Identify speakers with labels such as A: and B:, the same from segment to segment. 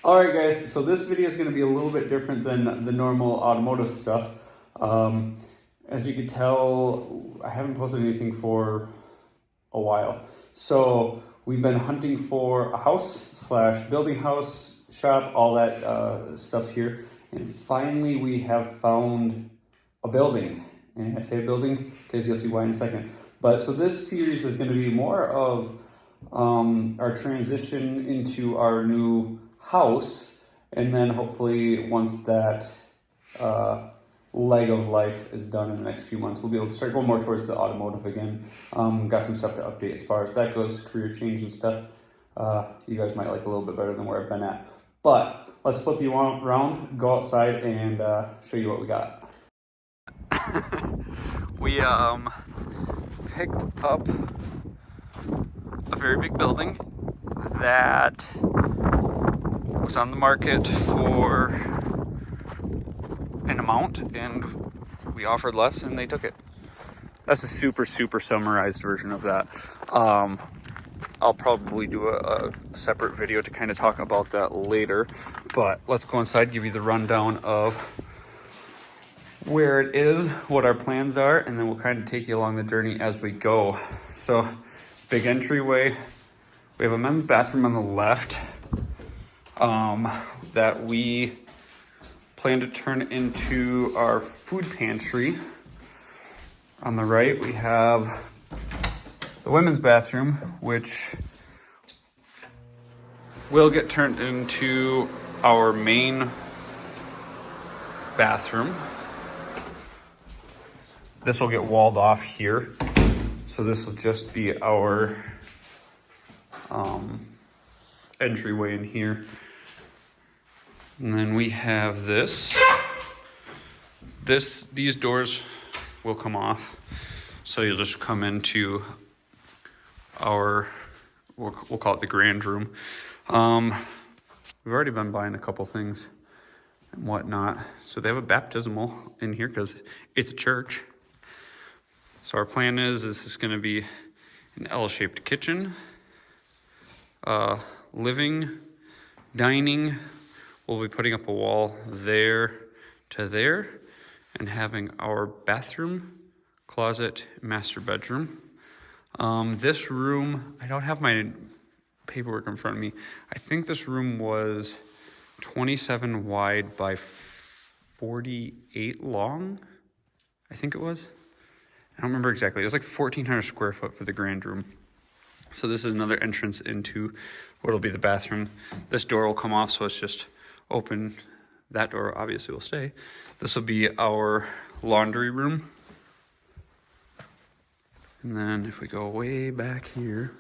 A: All right, guys, so this video is going to be a little bit different than the normal automotive stuff. As you can tell, I haven't posted anything for a while. So we've been hunting for a house slash building house, shop, all that stuff here. And finally we have found a building. And I say a building because you'll see why in a second. But so this series is going to be more of our transition into our new house, and then hopefully once that leg of life is done in the next few months, we'll be able to start going more towards the automotive again. Got some stuff to update as far as that goes, career change and stuff. You guys might like a little bit better than where I've been at. But let's flip you around, go outside, and show you what we got. We picked up a very big building that was on the market for an amount, and we offered less and they took it. That's a super summarized version of that. I'll probably do a separate video to kind of talk about that later, but let's go inside, give you the rundown of where it is, what our plans are, and then we'll kind of take you along the journey as we go. So, big entryway. We have a men's bathroom on the left that we plan to turn into our food pantry. On the right, we have the women's bathroom, which will get turned into our main bathroom. This will get walled off here. So this will just be our entryway in here. And then we have this. These doors will come off. So you'll just come into our, we'll call it the grand room. We've already been buying a couple things and whatnot. So they have a baptismal in here because it's a church. So our plan is this is going to be an L-shaped kitchen, living, dining. We'll be putting up a wall there to there and having our bathroom, closet, master bedroom. This room, I don't have my paperwork in front of me. I think this room was 27 wide by 48 long. I think it was. I don't remember exactly. It was like 1,400 square foot for the grand room. So this is another entrance into what will be the bathroom. This door will come off, so it's just open. That door obviously will stay. This will be our laundry room. And then if we go way back here,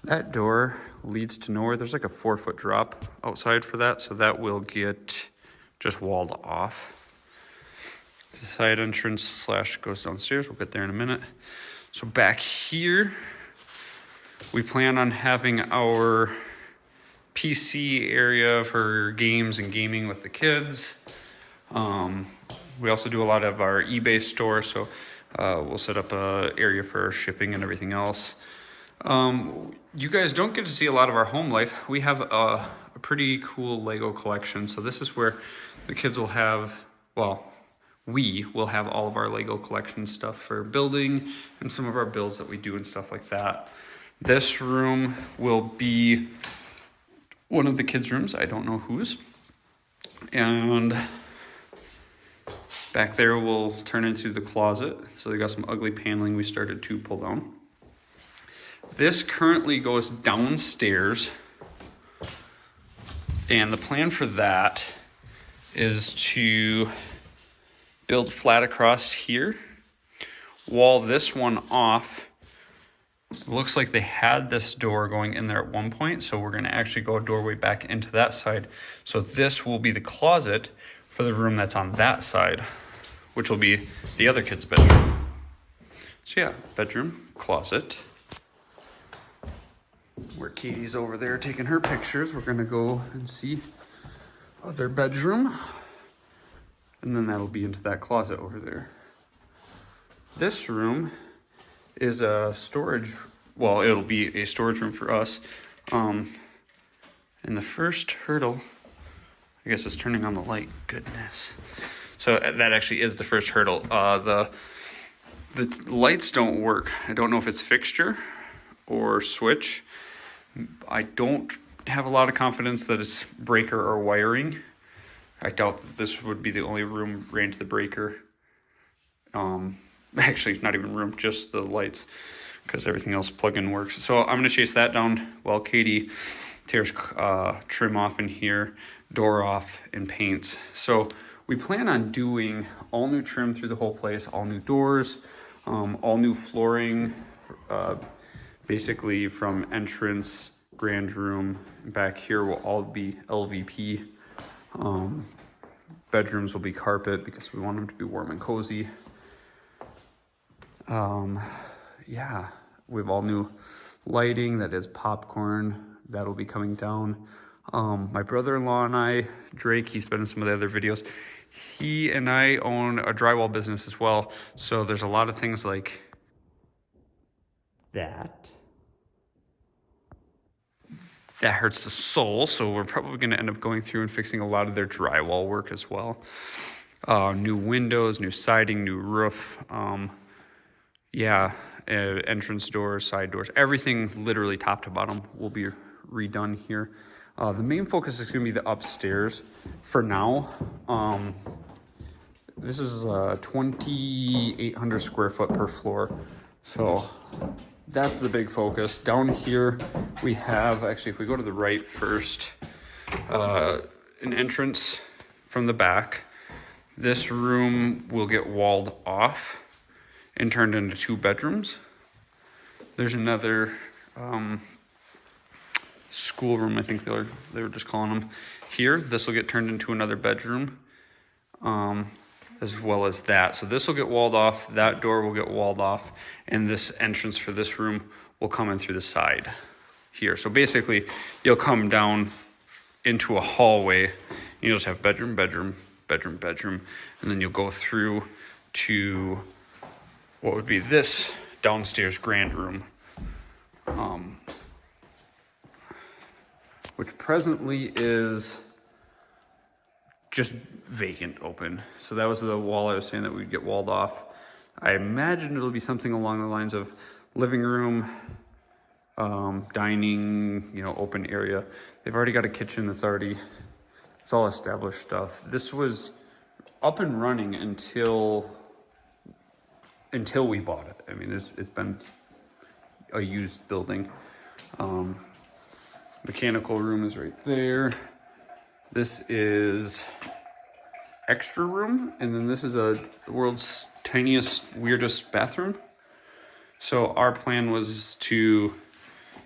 A: that door leads to nowhere. There's like a 4-foot drop outside for that, so that will get just walled off. The side entrance slash goes downstairs. We'll get there in a minute. So back here, we plan on having our PC area for games and gaming with the kids. We also do a lot of our eBay store, so we'll set up a area for our shipping and everything else. You guys don't get to see a lot of our home life. We have a pretty cool Lego collection. So this is where the kids will have, well, we will have all of our Lego collection stuff for building and some of our builds that we do and stuff like that. This room will be one of the kids' rooms. I don't know whose. And back there will turn into the closet. So they got some ugly paneling we started to pull down. This currently goes downstairs. And the plan for that is to build flat across here, wall this one off. It looks like they had this door going in there at one point, so we're gonna actually go a doorway back into that side. So this will be the closet for the room that's on that side, which will be the other kid's bedroom. So yeah, bedroom, closet. Where Katie's over there taking her pictures, we're gonna go and see other bedroom. And then that'll be into that closet over there. This room is a storage, well, it'll be a storage room for us. And the first hurdle, I guess it's turning on the light, goodness. So that actually is the first hurdle. The lights don't work. I don't know if it's fixture or switch. I don't have a lot of confidence that it's breaker or wiring. I doubt that this would be the only room ran to the breaker. Actually, not even room, just the lights, because everything else plug-in works. So I'm gonna chase that down while Katie tears trim off in here, door off, and paints. So we plan on doing all new trim through the whole place, all new doors, all new flooring, basically from entrance, grand room, back here will all be LVP. Bedrooms will be carpet because we want them to be warm and cozy. Yeah, we have all new lighting that is popcorn. That'll be coming down. My brother-in-law and I, Drake, he's been in some of the other videos. He and I own a drywall business as well. So there's a lot of things like that hurts the soul. So we're probably going to end up going through and fixing a lot of their drywall work as well. New windows, new siding, new roof. Entrance doors, side doors, everything literally top to bottom will be redone here. The main focus is going to be the upstairs for now. This is 2,800 square foot per floor. So that's the big focus. Down here we have, actually, if we go to the right first, an entrance from the back. This room will get walled off and turned into 2 bedrooms. There's another schoolroom, I think they were just calling them here. This will get turned into another bedroom, as well as that. So this will get walled off, that door will get walled off, and this entrance for this room will come in through the side here. So basically, you'll come down into a hallway, you'll just have bedroom, bedroom, bedroom, bedroom, and then you'll go through to what would be this downstairs grand room, which presently is just vacant open. So that was the wall I was saying that we'd get walled off. I imagine it'll be something along the lines of living room, dining, open area. They've already got a kitchen it's all established stuff. This was up and running until we bought it. I mean, it's been a used building. Mechanical room is right there. This is extra room, and then this is the world's tiniest, weirdest bathroom. So our plan was to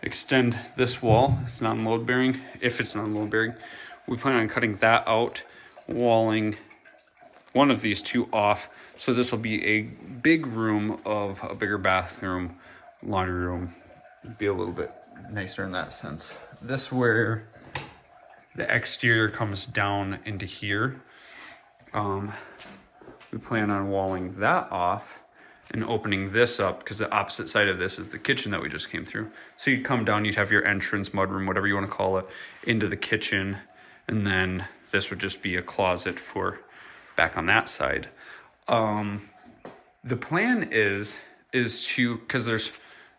A: extend this wall. It's non-load bearing. If it's non-load bearing, we plan on cutting that out, walling one of these 2 off. So this will be a big room of a bigger bathroom, laundry room, be a little bit nicer in that sense. This where the exterior comes down into here. We plan on walling that off and opening this up because the opposite side of this is the kitchen that we just came through. So you'd come down, you'd have your entrance, mudroom, whatever you want to call it, into the kitchen. And then this would just be a closet for back on that side. The plan is to, because there's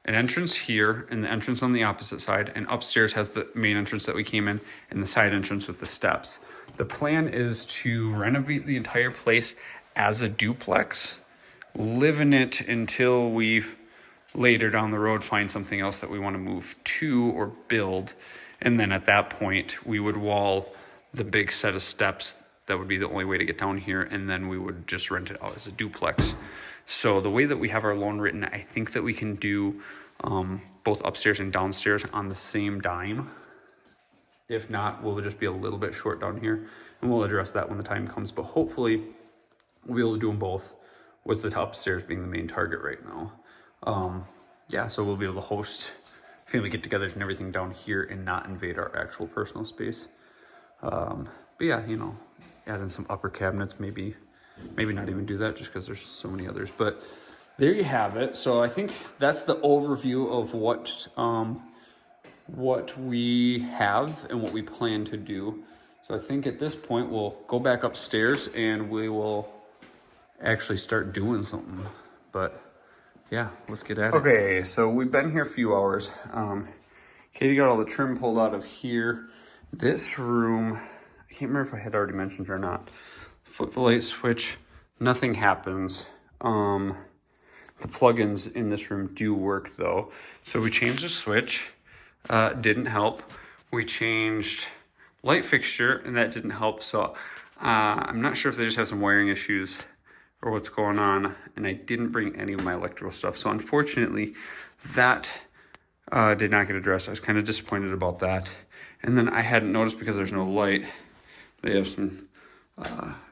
A: an entrance here and the entrance on the opposite side, and upstairs has the main entrance that we came in and the side entrance with the steps. The plan is to renovate the entire place as a duplex, live in it until we later down the road find something else that we want to move to or build. And then at that point, we would wall the big set of steps. That would be the only way to get down here. And then we would just rent it out as a duplex. So the way that we have our loan written, I think that we can do both upstairs and downstairs on the same dime. If not, we'll just be a little bit short down here, and we'll address that when the time comes. But hopefully we'll be able to do them both, with the upstairs being the main target right now. So we'll be able to host family get-togethers and everything down here and not invade our actual personal space. But yeah, add in some upper cabinets, maybe not even do that just because there's so many others. But there you have it. So I think that's the overview of what what we have and what we plan to do. So I think at this point we'll go back upstairs and we will actually start doing something. But yeah, let's get at it. Okay, so we've been here a few hours. Katie got all the trim pulled out of here. This room, I can't remember if I had already mentioned it or not. Flip the light switch, nothing happens. The plugins in this room do work though. So we changed the switch, didn't help. We changed light fixture and that didn't help. So I'm not sure if they just have some wiring issues or what's going on. And I didn't bring any of my electrical stuff. So unfortunately that did not get addressed. I was kind of disappointed about that. And then I hadn't noticed because there's no light. They have some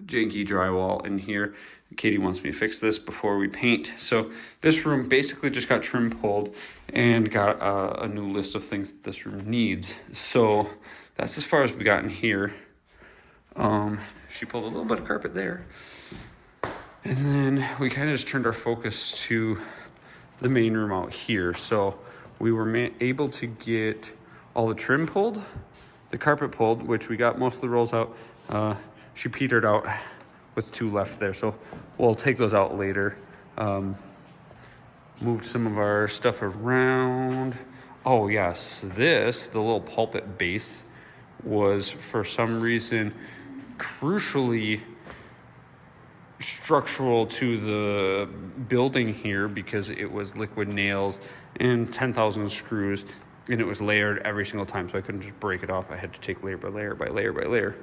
A: janky drywall in here. Katie wants me to fix this before we paint. So this room basically just got trim pulled and got a new list of things that this room needs. So that's as far as we got in here. She pulled a little bit of carpet there. And then we kind of just turned our focus to the main room out here. So we were able to get all the trim pulled, the carpet pulled, which we got most of the rolls out. She petered out with 2 left there, so we'll take those out later. Moved some of our stuff around. Oh yes, the little pulpit base was for some reason crucially structural to the building here because it was liquid nails and 10,000 screws and it was layered every single time, so I couldn't just break it off. I had to take layer by layer by layer by layer.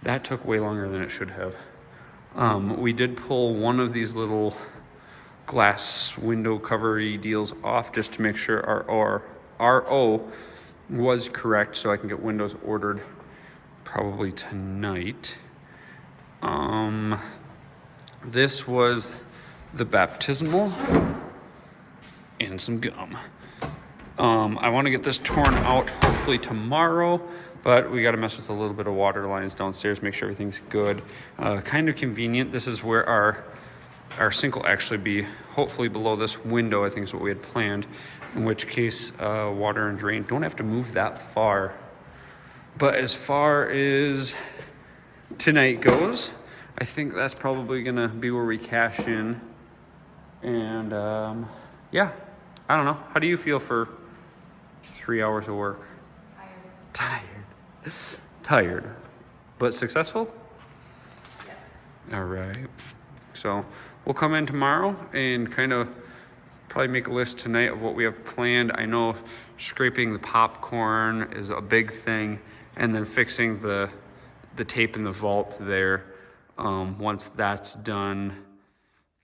A: That took way longer than it should have. We did pull one of these little glass window covery deals off just to make sure our RO was correct so I can get windows ordered probably tonight. This was the baptismal and some gum. I want to get this torn out hopefully tomorrow, but we got to mess with a little bit of water lines downstairs, make sure everything's good. Kind of convenient. This is where our sink will actually be, hopefully below this window, I think is what we had planned, in which case water and drain don't have to move that far. But as far as tonight goes, I think that's probably gonna be where we cash in. And yeah, I don't know. How do you feel for 3 hours of work? Tired, but successful?
B: Yes.
A: All right. So we'll come in tomorrow and kind of probably make a list tonight of what we have planned. I know scraping the popcorn is a big thing, and then fixing the tape in the vault there. Once that's done,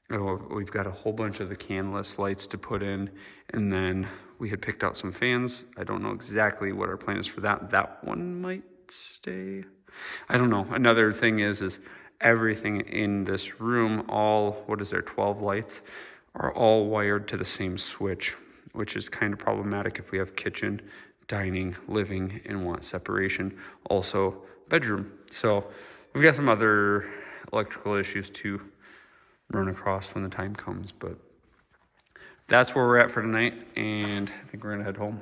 A: we've got a whole bunch of the canless lights to put in, and then we had picked out some fans. I don't know exactly what our plan is for that. That one might stay. I don't know. Another thing is everything in this room, all, 12 lights, are all wired to the same switch, which is kind of problematic if we have kitchen, dining, living, and want separation. Also, bedroom. So we've got some other electrical issues to run across when the time comes, but that's where we're at for tonight, and I think we're gonna head home.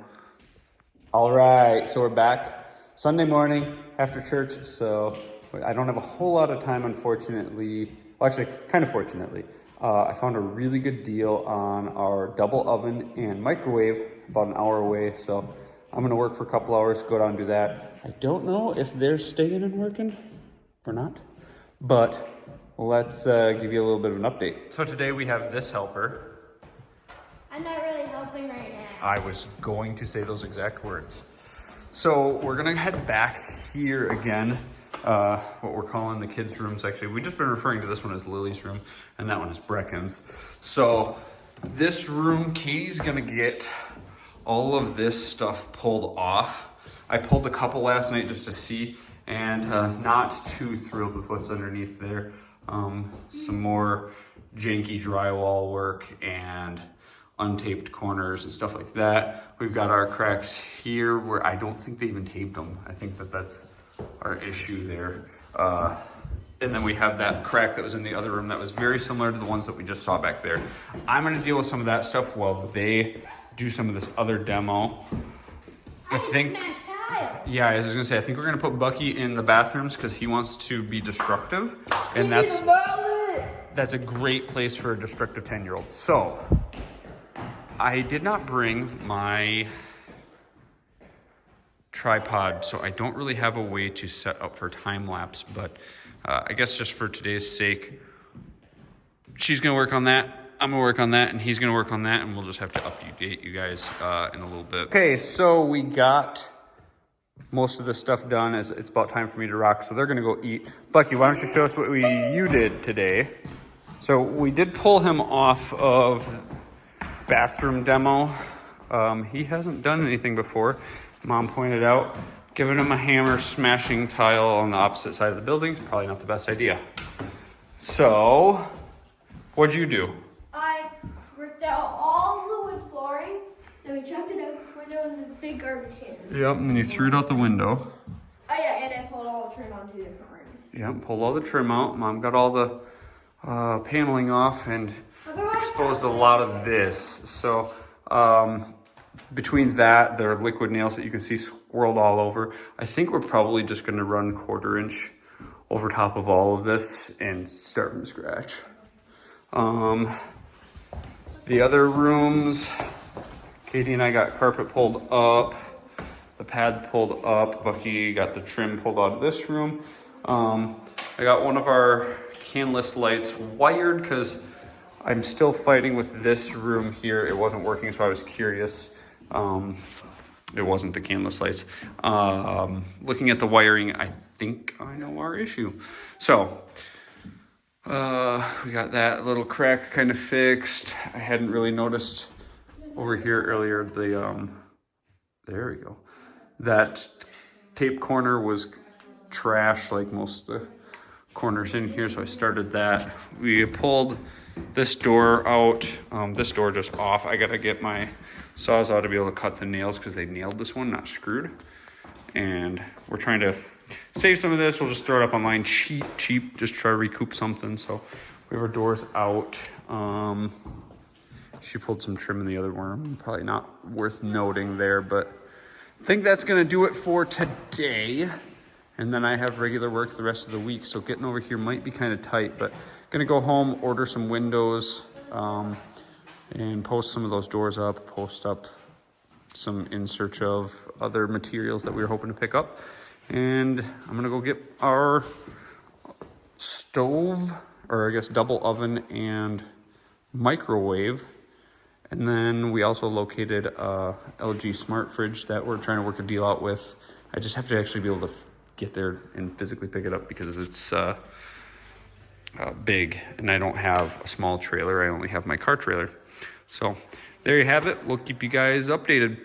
A: All right, so we're back Sunday morning after church, so I don't have a whole lot of time, unfortunately. Well, actually, kind of fortunately. I found a really good deal on our double oven and microwave about an hour away, so I'm gonna work for a couple hours, go down and do that. I don't know if they're staying and working or not, but let's give you a little bit of an update. So today we have this helper.
B: I'm not really helping right now.
A: I was going to say those exact words. So we're gonna head back here again, what we're calling the kids' rooms. Actually, we've just been referring to this one as Lily's room, and that one is Brecken's. So this room, Katie's gonna get all of this stuff pulled off. I pulled a couple last night just to see, and not too thrilled with what's underneath there. Some more janky drywall work and untaped corners and stuff like that. We've got our cracks here where I don't think they even taped them. I think that's our issue there. And then we have that crack that was in the other room that was very similar to the ones that we just saw back there. I'm gonna deal with some of that stuff while they do some of this other demo. I think,
B: smash tile.
A: yeah, I was gonna say, I think we're gonna put Bucky in the bathrooms because he wants to be destructive. And that's a great place for a destructive 10-year-old. So, I did not bring my tripod, so I don't really have a way to set up for time lapse, but I guess just for today's sake, she's gonna work on that, I'm gonna work on that, and he's gonna work on that, and we'll just have to update you guys in a little bit. Okay, so we got most of the stuff done. It's about time for me to rock, so they're gonna go eat. Bucky, why don't you show us what you did today? So we did pull him off of bathroom demo. He hasn't done anything before. Mom pointed out, giving him a hammer, smashing tile on the opposite side of the building, probably not the best idea. So, what'd you do?
B: I ripped out all the wood flooring, then we chucked it out the window in the big garbage can.
A: Yep, and then you threw it out the window.
B: Oh yeah, and I pulled all the trim on 2 different rooms.
A: Yep, pulled all the trim out. Mom got all the paneling off and exposed a lot of this. So, between that, there are liquid nails that you can see swirled all over. I think we're probably just gonna run 1/4 inch over top of all of this and start from scratch. The other rooms, Katie and I got carpet pulled up, the pad pulled up, Bucky got the trim pulled out of this room. I got one of our canless lights wired because I'm still fighting with this room here. It wasn't working, so I was curious. It wasn't the canless lights. Looking at the wiring, I think I know our issue. So, we got that little crack kind of fixed. I hadn't really noticed over here earlier, there we go. That tape corner was trash like most of the corners in here, so I started that. We pulled this door out, this door just off. I gotta get my Sawzall to be able to cut the nails because they nailed this one, not screwed. And we're trying to save some of this. We'll just throw it up online cheap, just try to recoup something. So we have our doors out. She pulled some trim in the other room. Probably not worth noting there, but I think that's gonna do it for today. And then I have regular work the rest of the week. So getting over here might be kind of tight, but gonna go home, order some windows, and post some of those doors up, post up some in search of other materials that we were hoping to pick up. And I'm gonna go get our stove, or I guess double oven and microwave. And then we also located a LG smart fridge that we're trying to work a deal out with. I just have to actually be able to get there and physically pick it up because it's big and I don't have a small trailer. I only have my car trailer. So there you have it. We'll keep you guys updated.